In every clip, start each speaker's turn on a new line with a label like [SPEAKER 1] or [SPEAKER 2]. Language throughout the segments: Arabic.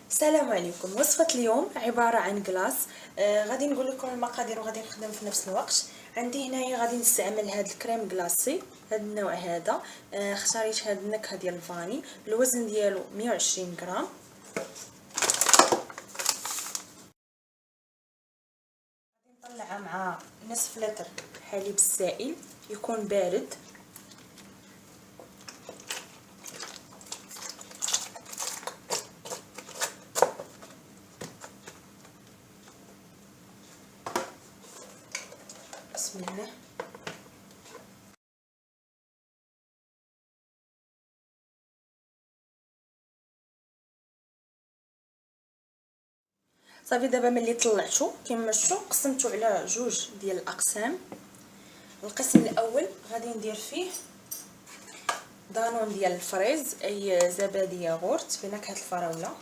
[SPEAKER 1] السلام عليكم. وصفة اليوم عبارة عن كلاص. غادي نقول لكم المقادير وغادي نخدم في نفس الوقت. عندي هنايا غادي نستعمل هذا الكريم كلاصي، هذا النوع هذا. اختاريت هذه النكهة ديال الفاني. الوزن ديالو 120 غرام. غادي نطلعها مع نصف لتر حليب السائل يكون بارد. بسم الله. صافي دابا ملي طلعتو كما شفتوا قسمته على جوج ديال الاقسام. القسم الاول غادي ندير فيه دانون ديال الفريز اي زبادي ياغورت بنكهه الفراوله.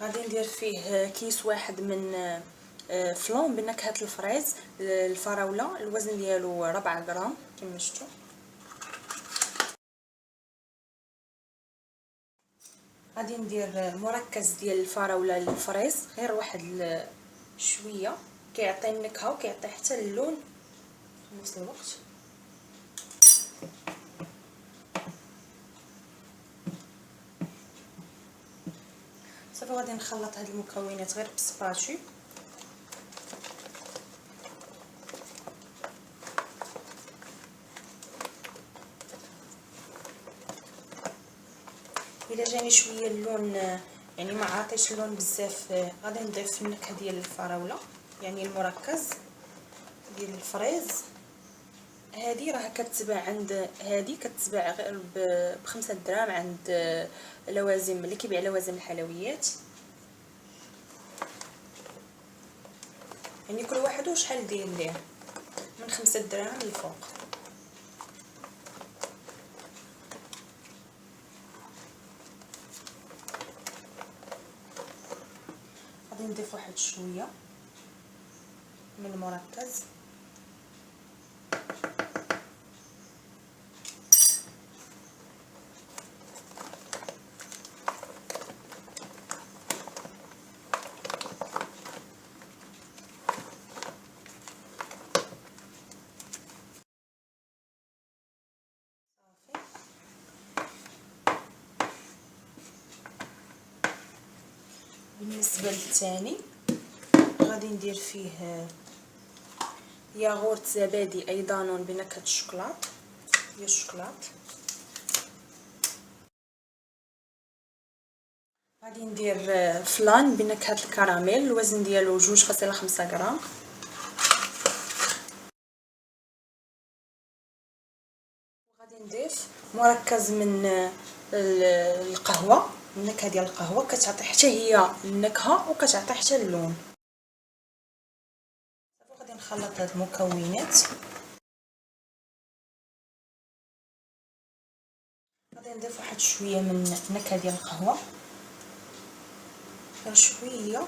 [SPEAKER 1] غادي ندير فيه كيس واحد من فلون بنكهه الفريز الفراوله، الوزن ديالو 4 غرام كما شفتوا. غادي ندير مركز ديال الفراوله للفريز، غير واحد شويه، كيعطي النكهه وكيعطي حتى اللون في نفس الوقت. صافي غادي نخلط هاد المكونات غير بسباتشي. الا جاني شويه اللون يعني ما عاطيش اللون بزاف، غادي نضيف النكهه ديال الفراوله يعني المركز ديال الفريز. هذه راه كتباع عند كتباع غير ب5 دراهم عند لوازم اللي كيبيع لوازم الحلويات، يعني كل واحد وشحال داير ليه من 5 دراهم للفوق. غادي نضيف واحد شويه من المركز. بالنسبه للثاني غادي ندير فيه ياغورت زبادي اي دانون بنكهه الشوكولاط ديال الشوكولاط. غادي ندير فلان بنكهه الكراميل، الوزن ديالو 2.5 غرام. وغادي نضيف مركز من القهوه، النكهه ديال القهوه كتعطي حتى هي النكهه وكتعطي حتى اللون. صافي غادي نخلط هاد المكونات. غادي نضيف واحد شويه من النكهه ديال القهوه، غير شويه،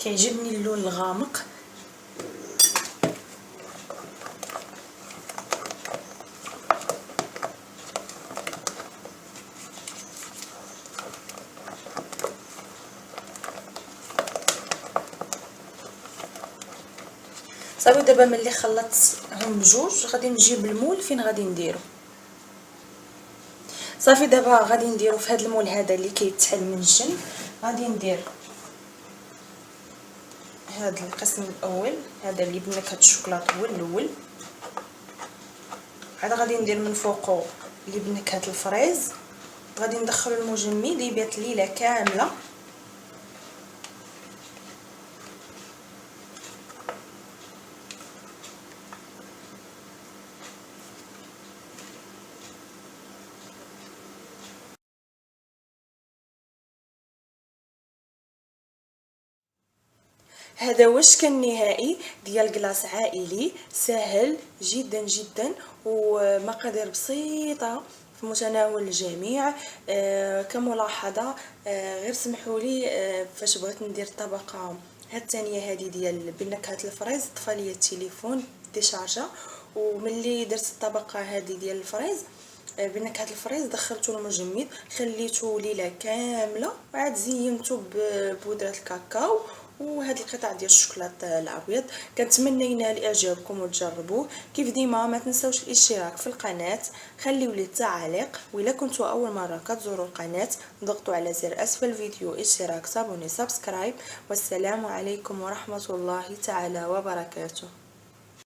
[SPEAKER 1] كيعجبني اللون الغامق. صافي دابا ملي خلطتهم بجوج غادي نجيب المول فين غادي نديرو. صافي دابا غادي نديرو في هذا المول هذا اللي كيتحل من الجنب. غادي ندير هذا القسم الاول، هذا اللي بنكهه الشوكولاط هو الاول. عاد غادي ندير من فوقو اللي بنكهه الفريز. غادي ندخل المجمد يبات ليله كامله. هذا واش كان نهائي ديال كلاص عائلي سهل جدا جدا ومقادير بسيطه في متناول الجميع. كملاحظه، غير سمحوا لي، فاش بغيت ندير الطبقه الثانيه هذه ديال بنكهه الفريز طفى لي التليفون ديشارجا، وملي درت الطبقه هذه ديال الفريز بنكهه الفريز دخلته المجمد، خليته ليله كامله، وعاد زينته ببودره الكاكاو وهاد القطع ديال الشوكولاته الابيض. كنتمنى ينال اعجابكم وتجربوه. كيف ديما ما تنساوش الاشتراك في القناه، خليو لي التعاليق، وإلا كنتوا اول مره كتزوروا القناه ضغطوا على زر اسفل الفيديو اشتراك، صابوني، سبسكرايب. والسلام عليكم ورحمه الله تعالى وبركاته.